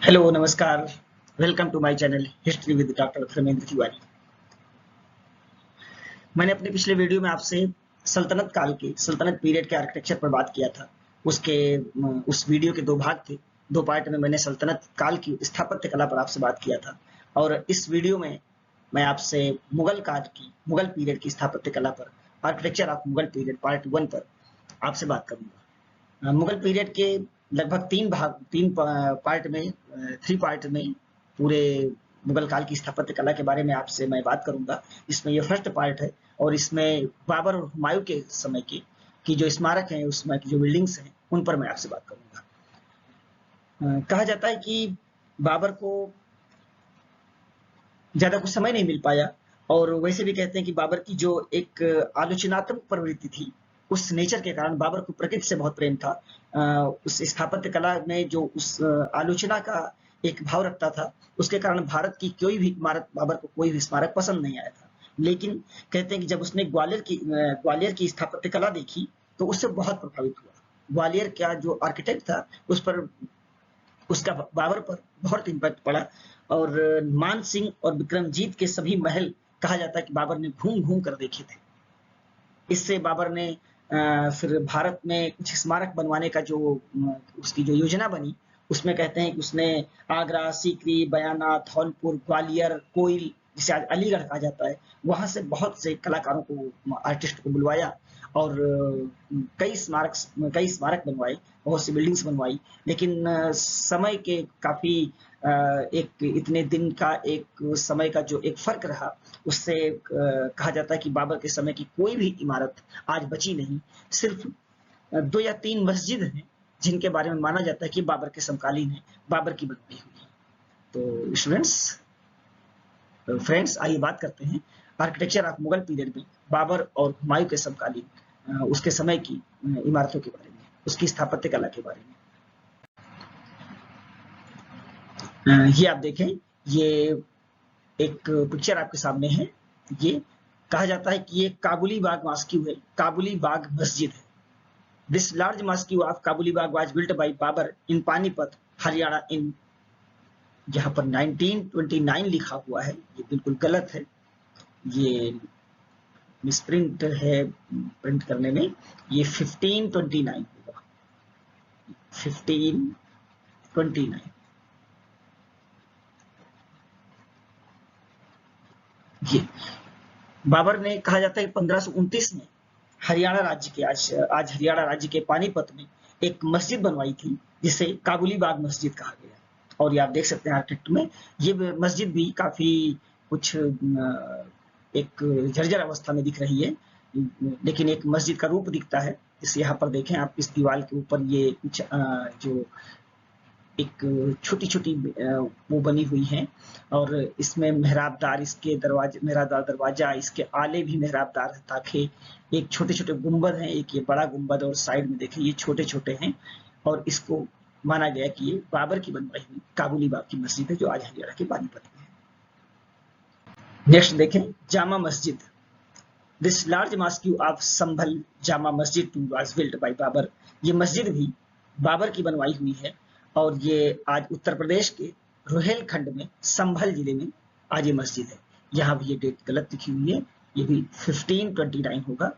Hello नमस्कार। Welcome to my channel history with doctor Dharmendra Tiwari. मैंने अपने पिछले वीडियो में आपसे सल्तनत काल के सल्तनत पीरियड के आर्किटेक्चर पर बात किया था। उस वीडियो के दो भाग थे। दो पार्ट में मैंने सल्तनत काल की स्थापत्य कला पर आपसे बात किया था और इस वीडियो में मैं आपसे मुगल काल की मुगल पीरियड की स्थापत्य कला पर architecture of Mughal period part 1 पर आपसे बात करूंगा। मुगल पीरियड के लगभग तीन पार्ट में थ्री पार्ट में पूरे मुगल काल की स्थापत्य कला के बारे में आपसे मैं बात करूंगा। इसमें ये फर्स्ट पार्ट है और इसमें बाबर और हुमायूं के समय की जो स्मारक हैं, उसमें की जो बिल्डिंग्स हैं, उन पर मैं आपसे बात करूंगा। कहा जाता है कि बाबर को ज्यादा कुछ समय नहीं मिल पाया और वैसे भी कहते हैं कि बाबर की जो एक आलोचनात्मक प्रवृत्ति थी, उस नेचर के कारण बाबर को प्रकृति से बहुत प्रेम था। उस स्थापत्य कला में जो उस आलोचना का एक भाव रखता था, उसके कारण भारत की कोई भी इमारत, बाबर को कोई भी स्मारक पसंद नहीं आया था। लेकिन कहते हैं कि जब उसने ग्वालियर की स्थापत्य कला देखी तो उससे बहुत प्रभावित हुआ। ग्वालियर का जो आर्किटेक्ट था, उस पर उसका बाबर पर बहुत इम्पैक्ट पड़ा और मान सिंह और विक्रमजीत के सभी महल कहा जाता है कि बाबर ने घूम घूम कर देखे थे। इससे बाबर ने फिर भारत में कुछ स्मारक बनवाने का जो उसकी जो योजना बनी, उसमें कहते हैं कि उसने आगरा, सीकरी, बयाना, धौलपुर, ग्वालियर, कोइल, जिसे आज अलीगढ़ कहा जाता है, वहां से बहुत से कलाकारों को, आर्टिस्ट को बुलवाया और कई स्मारक बनवाए, बहुत सी बिल्डिंग्स बनवाई। लेकिन समय के काफी एक इतने दिन का एक समय का जो एक फर्क रहा, उससे कहा जाता है कि बाबर के समय की कोई भी इमारत आज बची नहीं। सिर्फ 2 या 3 मस्जिद हैं जिनके बारे में माना जाता है कि बाबर के समकालीन है, बाबर की बनवाई हुई है। तो फ्रेंड्स आइए बात करते हैं आर्किटेक्चर ऑफ मुगल पीरियड में बाबर और हुमायूं के समकालीन उसके समय की इमारतों के बारे में, उसकी स्थापत्य कला के बारे में। ये आप देखें, ये एक पिक्चर आपके सामने है। ये कहा जाता है कि ये काबुली बाग मॉस्क्यू है, काबुली बाग मस्जिद है। This large mosque of Kabuli Bagh was built by Babur in Panipat, Haryana in, यहाँ पर 1929 लिखा हुआ है, ये बिल्कुल गलत है, ये मिसप्रिंट है प्रिंट करने में, ये 1529 होगा, 1529। ये बाबर ने, कहा जाता है 1529 में हरियाणा राज्य के आज हरियाणा राज्य के पानीपत में एक मस्जिद बनवाई थी जिसे काबुली बाग मस्जिद कहा गया। और ये आप देख सकते हैं आर्किटेक्ट में, ये मस्जिद भी काफी कुछ एक जर्जर अवस्था में दिख रही है, लेकिन एक मस्जिद का रूप दिखता है। इस यहाँ पर देखें आप, इस दीवार के ऊपर ये कुछ जो एक छोटी-छोटी वो बनी हुई हैं और इसमें मेहराबदार, इसके दरवाजे, मेहराबदार दरवाजा, इसके आले भी मेहराबदार है, ताकि एक छोटे-छोटे गुंबद हैं, एक ये बड़ा गुंबद और साइड में देखिए ये छोटे-छोटे हैं और इसको माना गया कि ये बाबर की बनवाई हुई काबुली बाग की मस्जिद है जो आज हरियाणा के पानीपत में है। नेक्स्ट देखें, Jama Masjid. This large mosque of Sambhal Jama Masjid too was built by Babur. ये मस्जिद भी बाबर की बनवाई हुई है और ये आज उत्तर प्रदेश के रुहेलखंड में संभल जिले में आज ये मस्जिद है। यहाँ भी ये डेट गलत लिखी हुई है, ये भी 1529 होगा,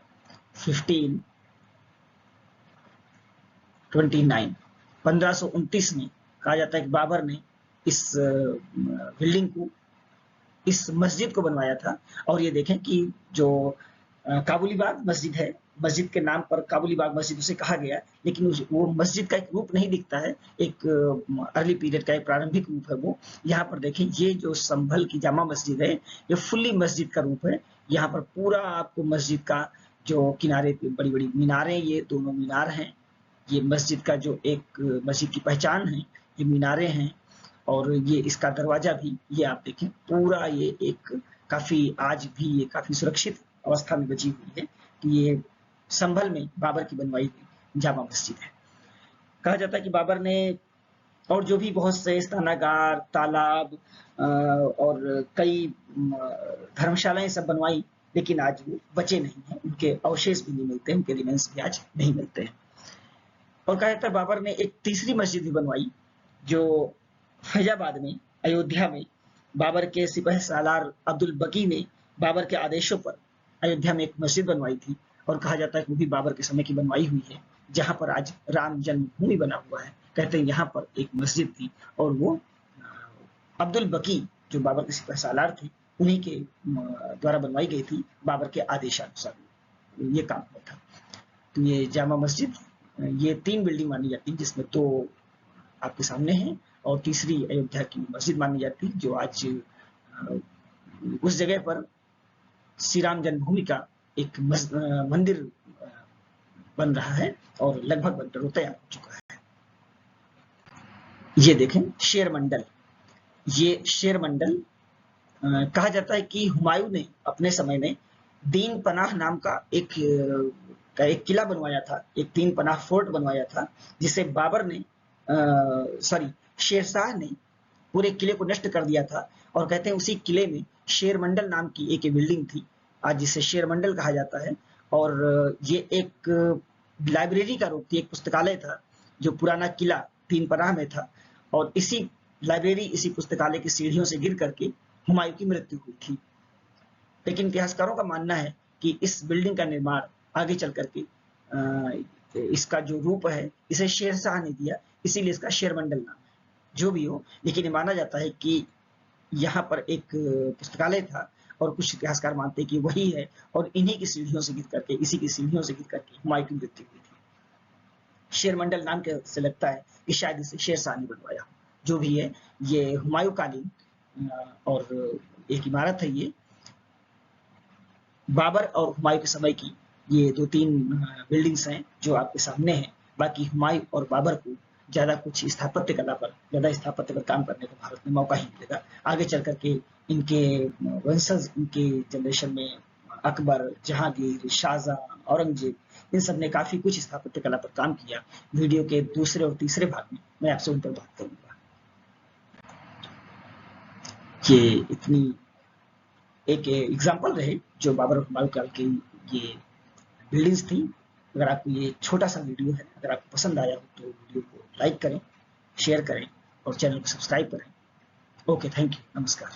1529। 1529 में कहा जाता है कि बाबर ने इस बिल्डिंग को, इस मस्जिद को बनवाया था। और ये देखें कि जो काबुली बाग मस्जिद है, मस्जिद के नाम पर काबुली बाग मस्जिद उसे कहा गया, लेकिन वो मस्जिद का एक रूप नहीं दिखता है, एक अर्ली पीरियड का एक प्रारंभिक रूप है वो। यहाँ पर देखें, ये जो संभल की जामा मस्जिद है, ये फुल्ली मस्जिद का रूप है। यहाँ पर पूरा आपको मस्जिद का जो किनारे पे बड़ी बड़ी मीनारें, ये दोनों मीनार हैं, ये मस्जिद का जो एक मस्जिद की पहचान है, ये मीनारें हैं। और ये इसका दरवाजा भी, ये आप देखें, पूरा ये एक काफी, आज भी ये काफी सुरक्षित अवस्था में बची हुई है कि ये संभल में बाबर की बनवाई हुई जामा मस्जिद है। कहा जाता है कि बाबर ने और जो भी बहुत से स्नानागार, तालाब और कई धर्मशालाएं सब बनवाई, लेकिन आज वो बचे नहीं हैं, उनके अवशेष भी नहीं मिलते, उनके रिमेन्स भी आज नहीं मिलते हैं। और कहा जाता है बाबर ने एक तीसरी मस्जिद भी बनवाई जो फैजाबाद में, अयोध्या में बाबर के सिपहसालार अब्दुल बकी ने बाबर के आदेशों पर अयोध्या में एक मस्जिद बनवाई थी, और कहा जाता है कि वो भी बाबर के समय की बनवाई हुई है, जहां पर आज राम जन्मभूमि बना हुआ है। कहते हैं यहाँ पर एक मस्जिद थी, और वो अब्दुल बकी जो बाबर के सिपहसालार थे, उन्हीं के द्वारा बनवाई गई थी, बाबर के आदेशानुसार ये काम हुआ था। तो ये जामा मस्जिद, ये 3 बिल्डिंग मानी जाती है, जिसमें 2 आपके सामने है, और तीसरी अयोध्या की मस्जिद मानी जाती है, जो आज उस जगह पर श्री राम जन्मभूमि का एक मंदिर बन रहा है, और लगभग बनकर वो तैयार हो चुका है। ये देखें शेर मंडल, ये शेर मंडल कहा जाता है कि हुमायूं ने अपने समय में दीन पनाह नाम का एक किला बनवाया था, एक दीन पनाह फोर्ट बनवाया था, जिसे बाबर ने शेरशाह ने पूरे किले को नष्ट कर दिया था। और कहते हैं उसी किले में शेरमंडल नाम की एक बिल्डिंग थी, आज जिसे शेरमंडल कहा जाता है, और ये एक लाइब्रेरी का रूप थी, एक पुस्तकालय था, जो पुराना किला तीन पनाह में था, और इसी लाइब्रेरी, इसी पुस्तकालय की सीढ़ियों से गिर करके हुमायूं की मृत्यु हुई थी। लेकिन इतिहासकारों का मानना है कि इस बिल्डिंग का निर्माण आगे चल करके इसका जो रूप है, इसे शेरशाह ने दिया, इसीलिए इसका शेरमंडल नाम है। जो भी हो, लेकिन ये माना जाता है कि यहाँ पर एक पुस्तकालय था, और कुछ इतिहासकार मानते हैं कि वही है, और इन्हीं की सीढ़ियों से गिर करके, इसी की सीढ़ियों से गिर करके हुमायूं की मृत्यु हुई थी। शेरमंडल नाम के से लगता है कि शायद इसे शेरशाह ने बनवाया। जो भी है, ये हुमायूं कालीन और एक इमारत है, ये बाबर और हुमायूं के समय की ये 2-3 बिल्डिंग्स हैं जो आपके सामने हैं। बाकी हुमायूं और बाबर को ज्यादा कुछ स्थापत्य कला पर, ज्यादा स्थापत्य पर काम करने को भारत में मौका ही मिलेगा। आगे चल करके इनके वंशज, इनके जनरेशन में अकबर, जहांगीर, शाहजहां, औरंगजेब, इन सब ने काफी कुछ स्थापत्य कला पर काम किया। वीडियो के दूसरे और तीसरे भाग में मैं आपसे उन पर बात करूंगा। ये इतनी एक एग्जाम्पल रहे जो बाबर और हुमायूं काल की ये बिल्डिंग्स थी। अगर आपको ये छोटा सा वीडियो है, अगर आपको पसंद आया हो तो वीडियो को लाइक करें, शेयर करें, और चैनल को सब्सक्राइब करें। ओके, थैंक यू, नमस्कार।